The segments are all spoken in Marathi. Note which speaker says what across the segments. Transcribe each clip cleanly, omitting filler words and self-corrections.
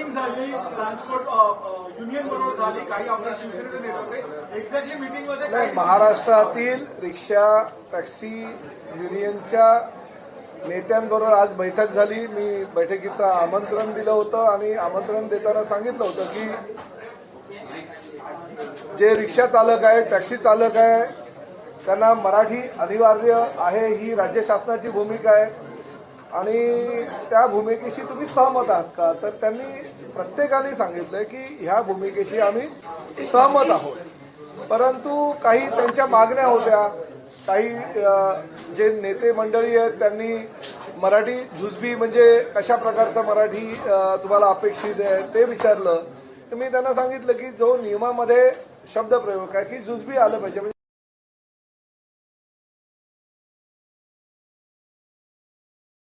Speaker 1: मीटिंग झाली ट्रान्सपोर्ट युनियन बरोबर झाली, काही आमच्या शिवसेनेचे नेते होते. एक्झॅक्टली मीटिंग मध्ये
Speaker 2: नाही, महाराष्ट्रातील रिक्षा टॅक्सी युनियनच्या नेत्यांबरोबर आज बैठक झाली. मी बैठकीचं आमंत्रण दिलं होतं आणि आमंत्रण देताना सांगितलं होतं की जे रिक्षा चालक आहे, टॅक्सी चालक आहे, त्यांना मराठी अनिवार्य आहे, ही राज्य शासनाची भूमिका आहे आणि त्या भूमिकेशी तुम्ही सहमत आहात का? तर त्यांनी प्रत्येकाने सांगितलं की ह्या भूमिकेशी आम्ही सहमत आहोत, परंतु काही त्यांच्या मागण्या होत्या. काही जे नेते मंडळी आहेत त्यांनी मराठी जुजबी म्हणजे कशा प्रकारचं मराठी तुम्हाला अपेक्षित आहे ते विचारलं. तर मी त्यांना सांगितलं की जो नियमामध्ये शब्दप्रयोग आहे की जुजबी आलं पाहिजे.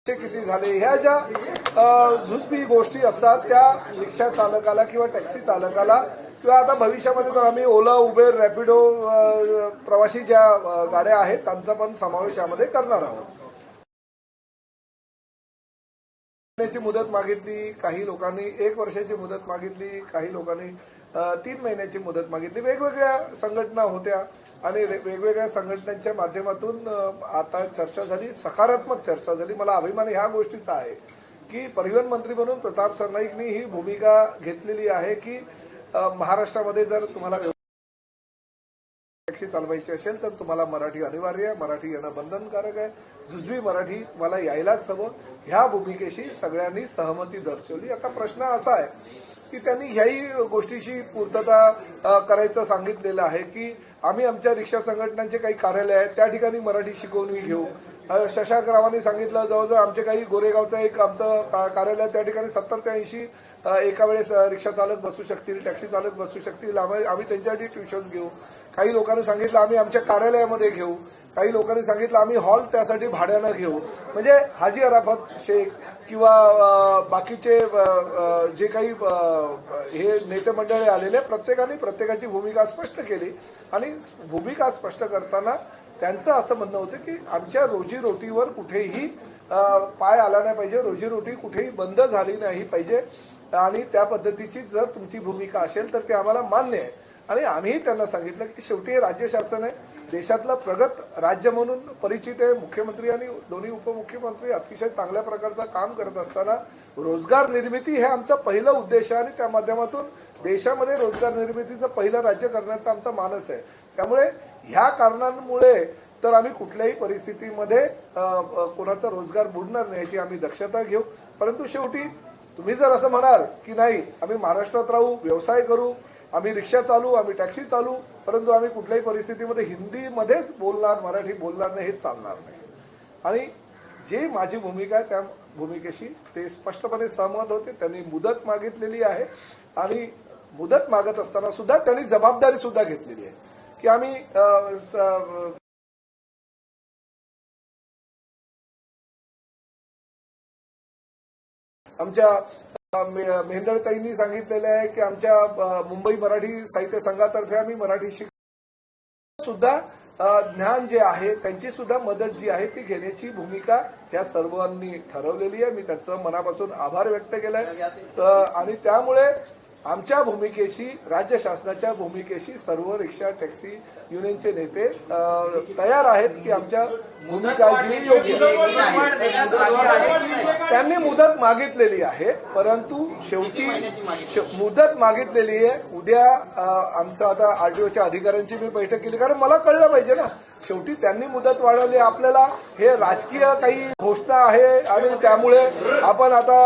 Speaker 2: किती झाले ह्या ज्या जुजबी गोष्टी असतात त्या रिक्षा चालकाला किंवा टॅक्सी चालकाला किंवा आता भविष्यामध्ये तर आम्ही ओला, उबेर, रॅपिडो प्रवासी ज्या गाड्या आहेत त्यांचा पण समावेश यामध्ये करणार आहोत. मुदत मागितली, काही लोकांनी 1 वर्षाची मुदत मागितली, काही लोकांनी 3 महिन्याची मुदत मागितली. वेगवेगळ्या संघटना होत्या आणि वेगवेगळ्या संघटनांच्या माध्यमातून आता चर्चा झाली, सकारात्मक चर्चा झाली. मला अभिमान ह्या गोष्टीचा आहे की परिवहन मंत्री म्हणून प्रताप सरनाईकनी ही भूमिका घेतलेली आहे की महाराष्ट्रामध्ये जर तुम्हाला टॅक्सी चालवायची असेल तर तुम्हाला मराठी अनिवार्य आहे, मराठी येणं बंधनकारक आहे, जुजबी मराठी तुम्हाला यायलाच हवं. ह्या भूमिकेशी सगळ्यांनी सहमती दर्शवली. आता प्रश्न असा आहे की त्यांनी ह्याही गोष्टीशी पूर्तता करायचं सांगितलेलं आहे की आम्ही आमच्या रिक्षा संघटनांचे काही कार्यालय आहेत त्या ठिकाणी मराठी शिकवणी घेऊ. शशांक रावांनी सांगितलं जवळजवळ आमचे काही गोरेगावचं एक आमचं कार्यालय त्या ठिकाणी 70 ते 80 एका वेळेस रिक्षा चालक बसू शकतील, टॅक्सी चालक बसू शकतील. आम्ही त्यांच्यासाठी ट्युशन घेऊ. काही लोकांनी सांगितलं आम्ही आमच्या कार्यालयामध्ये घेऊ. काही लोकांनी सांगितलं आम्ही हॉल त्यासाठी भाड्यानं घेऊ. म्हणजे हाजी अराफत शेख किंवा बाकीचे जे काही हे नेते मंडळी आलेले प्रत्येकाने प्रत्येकाची भूमिका स्पष्ट केली आणि भूमिका स्पष्ट करताना त्यांचं असं म्हणणं होतं की आमच्या रोजीरोटीवर कुठेही पाय आला नाही पाहिजे, रोजीरोटी कुठेही बंद झाली नाही पाहिजे आणि त्या पद्धतीची जर तुमची भूमिका असेल तर ते आम्हाला मान्य आहे. आणि आम्ही त्यांना सांगितलं की शेवटी हे राज्य शासन आहे, देशातलं प्रगत राज्य म्हणून परिचित आहे. मुख्यमंत्री आणि दोन्ही उपमुख्यमंत्री अतिशय चांगल्या प्रकारचं काम करत असताना रोजगार निर्मिती हे आमचं पहिलं उद्देश आहे आणि त्या माध्यमातून देशामध्ये रोजगार निर्मितीचं पहिलं राज्य करण्याचा आमचा मानस आहे. त्यामुळे ह्या कारणांमुळे तर आम्ही कुठल्याही परिस्थितीमध्ये कोणाचा रोजगार बुडणार नाही याची आम्ही दक्षता घेऊ. परंतु शेवटी तुम्ही जर असं म्हणाल की नाही आम्ही महाराष्ट्रात राहू, व्यवसाय करू, आम्ही रिक्षा चालू, आम्ही टॅक्सी चालू, परंतु आम्ही कुठल्याही परिस्थितीमध्ये हिंदीमध्येच बोलणार, मराठी बोलणार नाही, हे चालणार नाही. आणि जी माझी भूमिका आहे त्या भूमिकेशी ते स्पष्टपणे सहमत होते. त्यांनी मुदत मागितलेली आहे आणि मुदत मागत असताना सुद्धा त्यांनी जबाबदारी सुद्धा घेतलेली आहे की आम्ही आमच्या मेहंदळताईंनी सांगितलेलं आहे की आमच्या मुंबई मराठी साहित्य संघातर्फे आम्ही मराठी सुद्धा ज्ञान जे आहे त्यांची सुद्धा मदत जी आहे ती घेण्याची भूमिका या सर्वांनी ठरवलेली आहे. मी त्यांचं मनापासून आभार व्यक्त केलाय आणि त्यामुळे आमच्या भूमिकेशी, राज्य शासनाच्या भूमिकेशी सर्व रिक्षा टॅक्सी युनियनचे नेते तयार आहेत की आमच्या भूमिका जी योग्य. त्यांनी मुदत मागितलेली आहे, परंतु शेवटी मुदत मागितलेली आहे. उद्या आमचं आता आरटीओच्या अधिकाऱ्यांची मी बैठक केली, कारण मला कळलं पाहिजे ना, शेवटी त्यांनी मुदत वाढवली. आपल्याला हे राजकीय काही घोषणा आहे आणि त्यामुळे आपण आता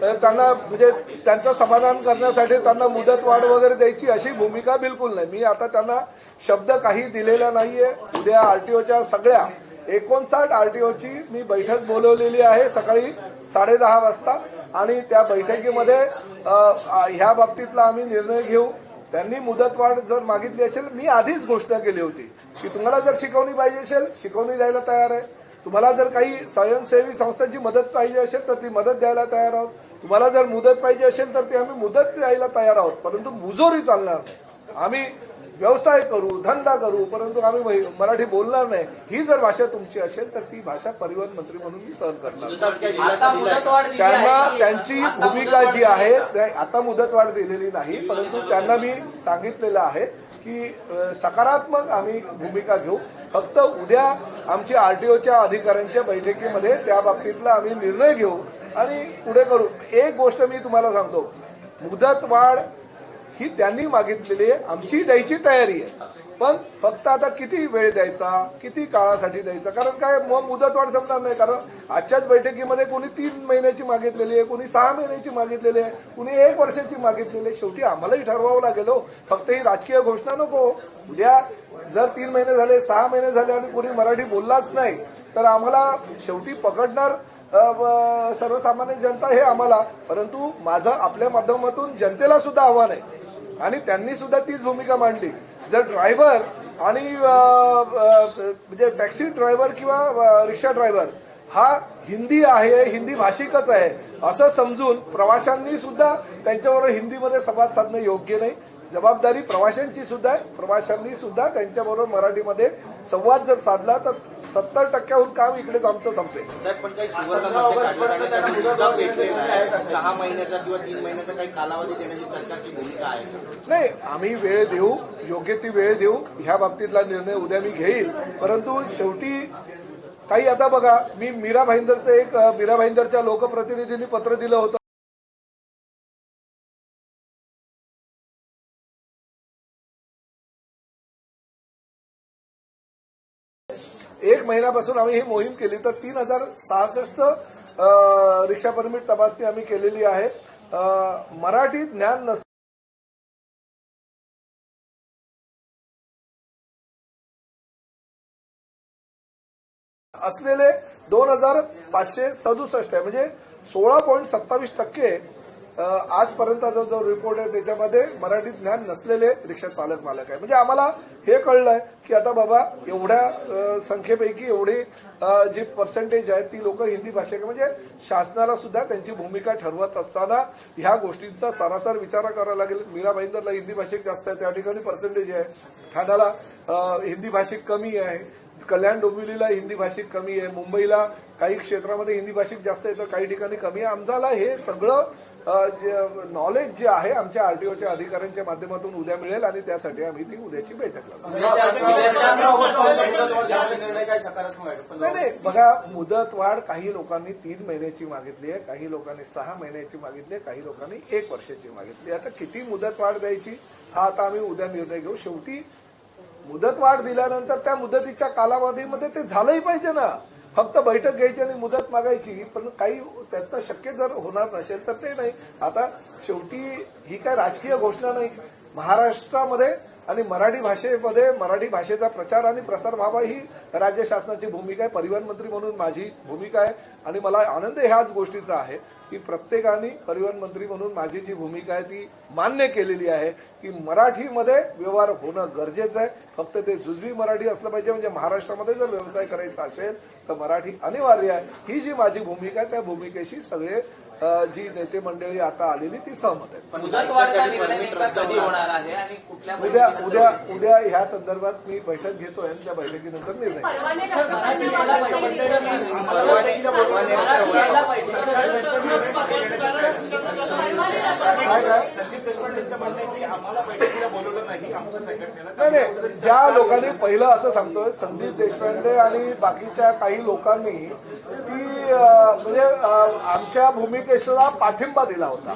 Speaker 2: त्यांना म्हणजे त्यांचं समाधान करण्यासाठी त्यांना मुदत वाढ वगैरे द्यायची अशी भूमिका बिलकुल नाही. मी आता त्यांना शब्द काही दिलेला नाहीये. उद्या आरटीओच्या सगळ्या 59 आरटीओची मी बैठक बोलवलेली आहे सकाळी 10:30 वाजता आणि त्या बैठकीमध्ये ह्या बाबतीतला आम्ही निर्णय घेऊ. त्यांनी मुदतवाढ जर मागितली असेल, मी आधीच घोषणा केली होती की तुम्हाला जर शिकवणी पाहिजे असेल शिकवणी द्यायला तयार आहे, तुम्हाला जर काही स्वयंसेवी संस्थांची मदत पाहिजे असेल तर ती मदत द्यायला तयार आहोत, तुम्हाला जर मुदत पाहिजे असेल तर ती आम्ही मुदत द्यायला तयार आहोत, परंतु मुजोरी चालणार नाही. आम्ही व्यवसाय करू, धंदा करू, परंतु आम्ही मराठी बोलणार नाही, ही जर भाषा तुमची असेल तर ती भाषा परिवहन मंत्री म्हणून मी सहन करणार नाही. त्यांना त्यांची भूमिका जी आहे आता मुदतवाढ दिलेली नाही, परंतु त्यांना मी सांगितलेलं आहे की सकारात्मक आम्ही भूमिका घेऊ. फक्त उद्या आमच्या आरटीओच्या अधिकाऱ्यांच्या बैठकीमध्ये त्या बाबतीतला आम्ही निर्णय घेऊ आणि पुढे करू. एक गोष्ट मी तुम्हाला सांगतो, मुदतवाढ ही त्यांनी मागितलेली आहे, आमची द्यायची तयारी आहे, पण फक्त आता किती वेळ द्यायचा, किती काळासाठी द्यायचा, कारण काय मुदतवाढ संपणार नाही. कारण आजच्याच बैठकीमध्ये कोणी 3 महिन्याची मागितलेली आहे, कोणी 6 महिन्याची मागितलेली आहे, कोणी 1 वर्षाची मागितलेली आहे. शेवटी आम्हालाही ठरवावं लागेल हो, फक्त ही राजकीय घोषणा नको. उद्या जर 3 महिने झाले, 6 महिने झाले आणि कोणी मराठी बोललाच नाही तर आम्हाला शेवटी पकडणार सर्वसामान्य जनता हे आम्हाला. परंतु माझं आपल्या माध्यमातून जनतेला सुद्धा आव्हान आहे आणि त्यांनी सुद्धा तीच भूमिका मांडली. जर ड्रायव्हर आणि म्हणजे टॅक्सी ड्रायव्हर किंवा रिक्षा ड्रायव्हर हा हिंदी आहे, हिंदी भाषिकच आहे असं समजून प्रवाशांनी सुद्धा त्यांच्याबरोबर हिंदीमध्ये संवाद साधणं योग्य नाही. जबाबदारी प्रवाशांची सुद्धा आहे. प्रवाशांनी सुद्धा त्यांच्याबरोबर मराठीमध्ये संवाद जर साधला तर 70% काम इकडेच आमचं संपले.
Speaker 3: पण काही सुवर्णमध्य भेटलेला आहे, 6 महिन्याचा किंवा 3 महिन्याचा काही कालावधी देण्याची सरकारची भूमिका आहे.
Speaker 2: नाही, आम्ही वेळ देऊ, योग्य ती वेळ देऊ. ह्या बाबतीतला निर्णय उद्या मी घेईल. परंतु शेवटी काही आता बघा, मी मीरा भाईंदरच्या लोकप्रतिनिधींनी पत्र दिलं होतं. एक महिन्यापासून आम्ही ही मोहीम केली तर 3066 रिक्षा परमिट तपासणी आम्ही केलेली आहे. मराठी ज्ञान असलेले 2567 आहे, म्हणजे 16.27% आजपर्यंतचा जो रिपोर्ट आहे त्याच्यामध्ये मराठी ज्ञान नसलेले रिक्षा चालक मालक आहे. म्हणजे आम्हाला हे कळलंय की आता बाबा एवढ्या संख्येपैकी एवढी जी पर्सेंटेज आहे ती लोक हिंदी भाषिक, म्हणजे शासनाला सुद्धा त्यांची भूमिका ठरवत असताना ह्या गोष्टींचा सरासर विचार करावा लागेल. मीरा भाईंदरला हिंदी भाषिक जास्त आहे, त्या ठिकाणी पर्सेंटेज आहे. ठाण्याला हिंदी भाषिक कमी आहे, कल्याण डोंबिवलीला हिंदी भाषिक कमी आहे, मुंबईला काही क्षेत्रामध्ये हिंदी भाषिक जास्त आहे तर काही ठिकाणी कमी आहे. आम्हाला हे सगळं नॉलेज जे आहे आमच्या आरटीओच्या अधिकाऱ्यांच्या माध्यमातून उद्या मिळेल आणि त्यासाठी आम्ही ती उद्याची बैठक लावू. नाही, बघा, मुदतवाढ काही लोकांनी 3 महिन्याची मागितली आहे, काही लोकांनी 6 महिन्याची मागितली आहे, काही लोकांनी 1 वर्षाची मागितली. आता किती मुदतवाढ द्यायची हा आता आम्ही उद्या निर्णय घेऊ. शेवटी मुदतवाढ दिल्यानंतर त्या मुदतीच्या कालावधीमध्ये ते झालंही पाहिजे ना. फक्त बैठक घ्यायची आणि मुदत मागायची, पण काही त्यातनं शक्य जर होणार नसेल तर ते नाही. आता शेवटी ही काय राजकीय घोषणा नाही. महाराष्ट्रामध्ये आणि मराठी भाषेमध्ये मराठी भाषेचा प्रचार आणि प्रसार व्हावा ही राज्य शासनाची भूमिका आहे. परिवहन मंत्री म्हणून माझी भूमिका आहे आणि मला आनंद ह्याच गोष्टीचा आहे की प्रत्येकाने परिवहन मंत्री म्हणून माझी जी भूमिका आहे ती मान्य केलेली आहे की मराठीमध्ये व्यवहार होणं गरजेचं आहे. फक्त ते जुजवी मराठी असलं पाहिजे. म्हणजे महाराष्ट्रामध्ये जर व्यवसाय करायचा असेल तर मराठी अनिवार्य आहे. ही जी माझी भूमिका आहे त्या भूमिकेशी सगळे जी नेते मंडळी आता आलेली ती सहमत आहे. उद्या ह्या संदर्भात मी बैठक घेतोय आणि त्या बैठकीनंतर निर्णय. नाही, ज्या लोकांनी पहिलं असं सांगतोय संदीप देशपांडे आणि बाकीच्या काही लोकांनी ती म्हणजे आमच्या भूमिकेला पाठिंबा दिला होता.